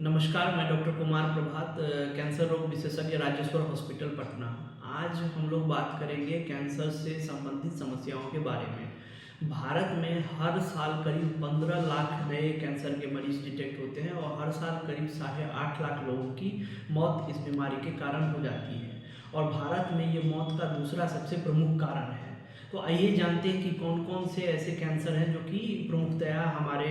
नमस्कार, मैं डॉक्टर कुमार प्रभात, कैंसर रोग विशेषज्ञ राजेश्वर हॉस्पिटल पटना। आज हम लोग बात करेंगे कैंसर से संबंधित समस्याओं के बारे में। भारत में हर साल करीब 15 लाख नए कैंसर के मरीज डिटेक्ट होते हैं और हर साल करीब 8.5 लाख लोगों की मौत इस बीमारी के कारण हो जाती है और भारत में ये मौत का दूसरा सबसे प्रमुख कारण है। तो आइए जानते हैं कि कौन कौन से ऐसे कैंसर हैं जो कि प्रमुखतया हमारे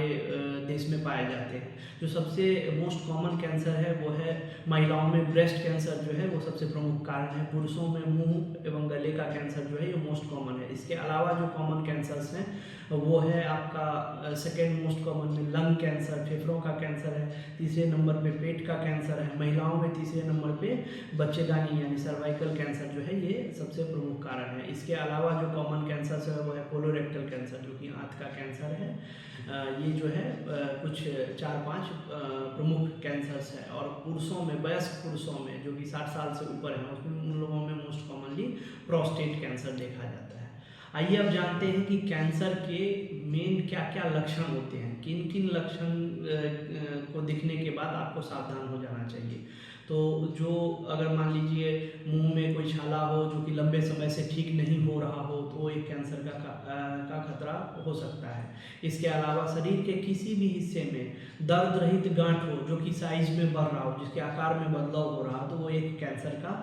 देश में पाए जाते हैं। जो सबसे मोस्ट कॉमन कैंसर है वो है महिलाओं में ब्रेस्ट कैंसर जो है वो सबसे प्रमुख कारण है। पुरुषों में मुंह एवं गले का कैंसर जो है ये मोस्ट कॉमन है। इसके अलावा जो कॉमन कैंसर्स हैं वो है आपका सेकेंड मोस्ट कॉमन में लंग कैंसर, फेफड़ों का कैंसर है। तीसरे नंबर पे पेट का कैंसर है। महिलाओं में तीसरे नंबर पे बच्चेदानी यानी सर्वाइकल कैंसर जो है ये सबसे प्रमुख कारण है। इसके अलावा जो कॉमन कैंसर है वो है कोलोरेक्टल कैंसर जो कि आंत का कैंसर है। ये जो है कुछ 4-5 प्रमुख कैंसर्स है। और पुरुषों में, वयस्क पुरुषों में जो कि 60 साल से ऊपर हैं उसमें उन लोगों में मोस्ट कॉमनली प्रोस्टेट कैंसर देखा जाता है। आइए अब जानते हैं कि कैंसर के मेन क्या क्या लक्षण होते हैं, किन किन लक्षण को दिखने के बाद आपको सावधान हो जाना चाहिए। तो जो अगर मान लीजिए मुंह में कोई छाला हो जो कि लंबे समय से ठीक नहीं हो रहा हो तो वो एक कैंसर का खतरा हो सकता है। इसके अलावा शरीर के किसी भी हिस्से में दर्द रहित गांठ हो जो कि साइज में बढ़ रहा हो, जिसके आकार में बदलाव हो रहा हो, तो वो एक कैंसर का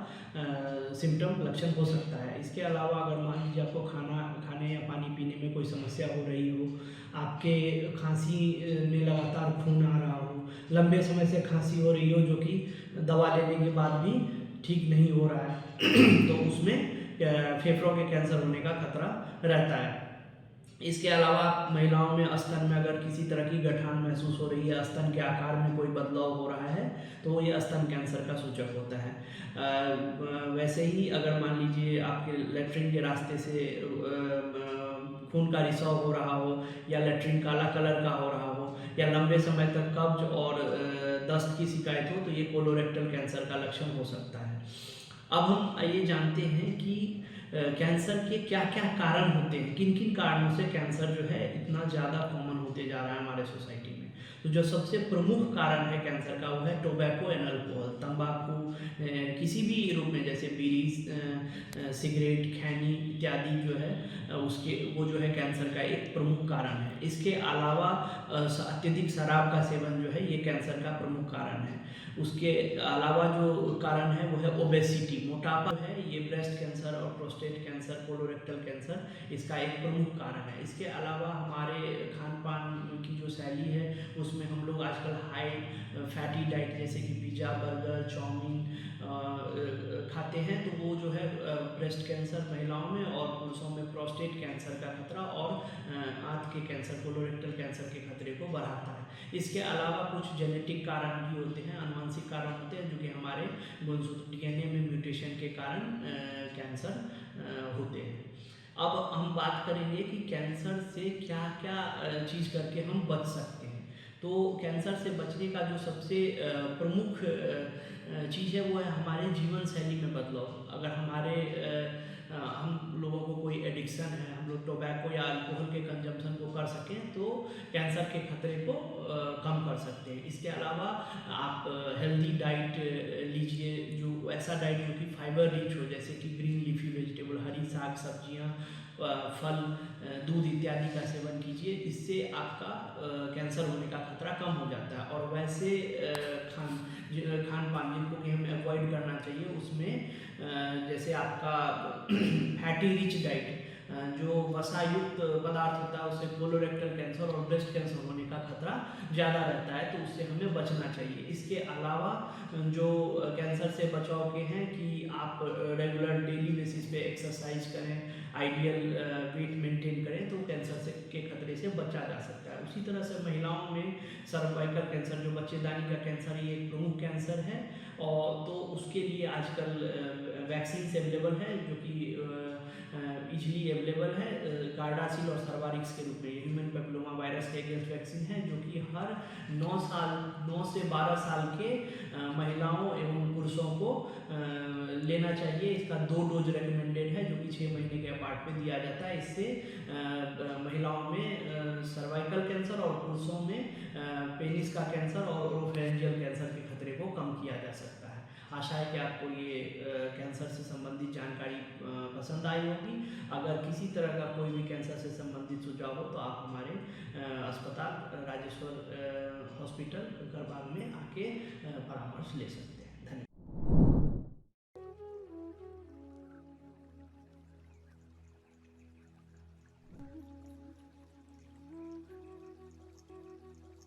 सिम्टम लक्षण हो सकता है। इसके अलावा अगर मान लीजिए आपको खाने या पानी पीने में कोई समस्या हो रही हो, आपके खांसी में लगातार खून आ रहा हो, लंबे समय से खांसी हो रही हो जो कि दवा लेने के बाद भी ठीक नहीं हो रहा है तो उसमें फेफड़ों के कैंसर होने का खतरा रहता है। इसके अलावा महिलाओं में स्तन में अगर किसी तरह की गठान महसूस हो रही है, स्तन के आकार में कोई बदलाव हो रहा है तो ये स्तन कैंसर का सूचक होता है। वैसे ही अगर मान लीजिए आपके लेट्रिन के रास्ते से खून का रिसाव हो रहा हो या लेट्रिन काला कलर का हो रहा हो या लंबे समय तक कब्ज और दस्त की शिकायत हो तो ये कोलोरेक्टल कैंसर का लक्षण हो सकता है। अब हम आइए जानते हैं कि कैंसर के क्या क्या कारण होते हैं, किन किन कारणों से कैंसर जो है इतना ज़्यादा कॉमन होते जा रहा है हमारे सोसाइटी में। तो जो सबसे प्रमुख कारण है कैंसर का वो है टोबैको एंड अल्कोहल, तंबाकू किसी भी रूप में, जैसे बीड़ी, सिगरेट, खैनी इत्यादि जो है उसके वो जो है कैंसर का एक प्रमुख कारण है। इसके अलावा अत्यधिक शराब का सेवन जो है ये कैंसर का प्रमुख कारण है। उसके अलावा जो कारण है वो है ओबेसिटी, मोटापा है, ये ब्रेस्ट कैंसर और प्रोस्टेट कैंसर, कोलोरेक्टल कैंसर इसका एक प्रमुख कारण है। इसके अलावा हमारे खान पान की जो शैली है उसमें हम लोग आजकल हाई फैटी डाइट जैसे कि पिज़्ज़ा, बर्गर, चाउमीन खाते हैं तो वो जो है ब्रेस्ट कैंसर महिलाओं में और पुरुषों में प्रोस्टेट कैंसर का खतरा और आंत के कैंसर, कोलोरेक्टल कैंसर के खतरे को बढ़ाता है। इसके अलावा कुछ जेनेटिक कारण भी होते हैं, आनुवंशिक कारण होते हैं जो कि हमारे गुणसूत्र डीएनए में म्यूटेशन के कारण कैंसर होते हैं। अब हम बात करेंगे कि कैंसर से क्या क्या चीज़ करके हम बच सकते हैं। तो कैंसर से बचने का जो सबसे प्रमुख चीज़ है वो है हमारे जीवन शैली में बदलाव। अगर हमारे हम लोगों को कोई एडिक्शन है, हम लोग टोबैको या अल्कोहल के कंजम्पशन को कर सकें तो कैंसर के खतरे को कम कर सकते हैं। इसके अलावा आप हेल्दी डाइट लीजिए, जो ऐसा डाइट जो कि फाइबर रिच हो, जैसे कि ग्रीन लीफी वेजिटेबल, हरी साग सब्जियाँ, फल, दूध इत्यादि का सेवन कीजिए। इससे आपका कैंसर होने का खतरा कम हो जाता है। और वैसे खान पान जिनको कि हमें अवॉइड करना चाहिए उसमें जैसे आपका फैटी रिच डाइट, जो वसायुक्त पदार्थ होता है उससे कोलोरेक्टल कैंसर और ब्रेस्ट कैंसर होने का खतरा ज़्यादा रहता है तो उससे हमें बचना चाहिए। इसके अलावा जो कैंसर से बचाव के हैं कि आप रेगुलर डेली बेसिस पे एक्सरसाइज करें, आइडियल वेट मेंटेन करें तो कैंसर से के खतरे से बचा जा सकता है। उसी तरह से महिलाओं में सर्वाइकल कैंसर, जो बच्चेदानी का कैंसर, ये एक प्रमुख कैंसर है और तो उसके लिए आजकल वैक्सीन अवेलेबल है जो कि इजीली अवेलेबल है, गार्डासिल और सर्वारिक्स के रूप में। ह्यूमन पेपिलोमा वायरस के अगेंस्ट वैक्सीन है जो कि हर 9 से 12 साल के महिलाओं एवं पुरुषों को लेना चाहिए। इसका 2 डोज रेकमेंडेड है जो कि 6 महीने के अपार्ट में दिया जाता है। इससे महिलाओं में सर्वाइकल कैंसर और पुरुषों में पेनिस का कैंसर और ओरोफेरेंजियल कैंसर के खतरे को कम किया जा सकता है। आशा है कि आपको ये कैंसर से संबंधित जानकारी पसंद आई होगी। अगर किसी तरह का कोई भी कैंसर से संबंधित सुझाव हो तो आप हमारे अस्पताल राजेश्वर हॉस्पिटल गढ़वाल में आके परामर्श ले सकते हैं।